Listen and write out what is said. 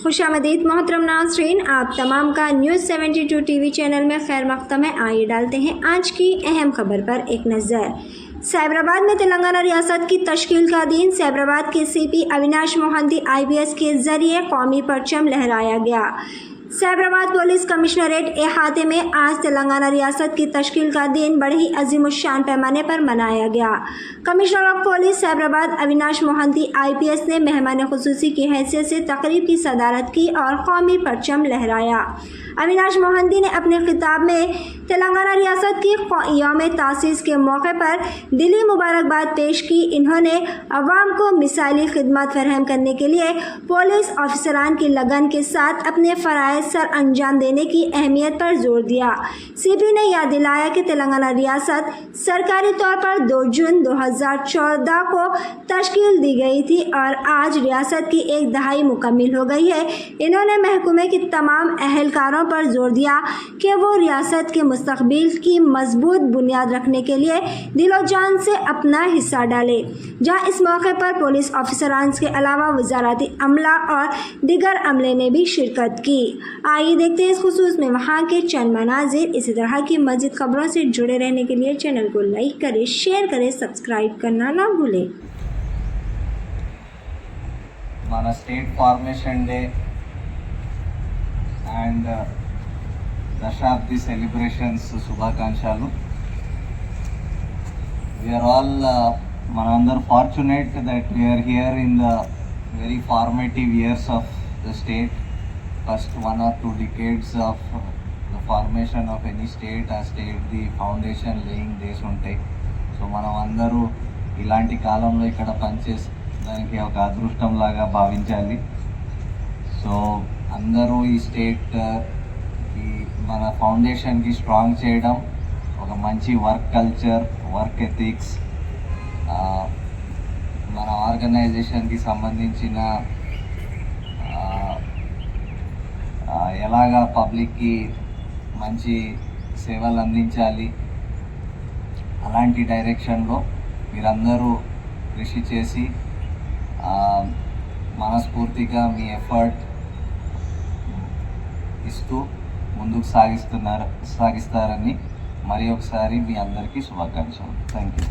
खुशामदीद मोहतरम नाज़रीन, आप तमाम का न्यूज़ 72 टीवी चैनल में खैर मक़दम है। आइए डालते हैं आज की अहम खबर पर एक नज़र। सैबराबाद में तेलंगाना रियासत की तश्कील का दिन सैबराबाद के सीपी अविनाश मोहंती IPS के जरिए कौमी परचम लहराया गया। सैबराबाद पुलिस कमिश्नरेट अहाते में आज तेलंगाना रियासत की तश्कील का दिन बड़े ही अजीमुश्शान पैमाने पर मनाया गया। Commissioner of police Cyberabad Avinash Mohanty IPS ने मेहमान खुसूसी की हैसियत से तकरीब की सदारत की और कौमी परचम लहराया। अविनाश मोहंती ने अपने खिताब में तेलंगाना रियासत की यौम तासीस के मौके पर दिली मुबारकबाद पेश की। इन्होंने अवाम को मिसाली खिदमत फराहम करने के लिए पुलिस ऑफिसरान की लगन के साथ अपने फ़राइज़ सर अंजाम देने की अहमियत पर जोर दिया। CP ने याद दिलाया कि तेलंगाना रियासत सरकारी तौर पर 2 जून 2014 को तश्कील दी गई थी और आज रियासत की एक दहाई मुकम्मिल हो गई है। इन्होंने महकमे की तमाम अहलकारों पर जोर दिया कि वो रियासत के मुस्तकबिल की मजबूत बुनियाद रखने के लिए दिलो जान से अपना हिस्सा डाले। जहाँ इस मौके पर पुलिस ऑफिसरान के अलावा वजारती अमला और दिगर अमले ने भी शिरकत की। आइए देखते हैं इस खुसूस में वहाँ के चंद मनाजिर। इसी तरह की मज़ीद खबरों से जुड़े रहने के लिए चैनल को लाइक करें, शेयर करें, सब्सक्राइब करना ना भूलें। మన స్టేట్ ఫార్మేషన్ డే అండ్ దశాబ్ది సెలబ్రేషన్స్ శుభాకాంక్షలు. వీఆర్ ఆల్ మనందరూ fortunate that we are here in the very formative years of the state. First 1 or 2 decades of the formation of any state, ఆ state the foundation laying days ఉంటాయి. సో మనం అందరూ ఇలాంటి కాలంలో ఇక్కడ పనిచేసి దానికి ఒక అదృష్టం లాగా భావించాలి. సో అందరూ ఈ స్టేట్ ఈ మన ఫౌండేషన్కి స్ట్రాంగ్ చేయడం, ఒక మంచి వర్క్ కల్చర్, వర్క్ ఎథిక్స్, మన ఆర్గనైజేషన్కి సంబంధించిన ఎలాగా పబ్లిక్కి మంచి సేవలు అందించాలి, అలాంటి డైరెక్షన్లో మీరందరూ కృషి చేసి మనస్ఫూర్తిగా మీ ఎఫర్ట్ ఇస్తూ ముందుకు సాగిస్తారని మరి ఒకసారి మీ అందరికీ శుభాకాంక్షలు. Thank you.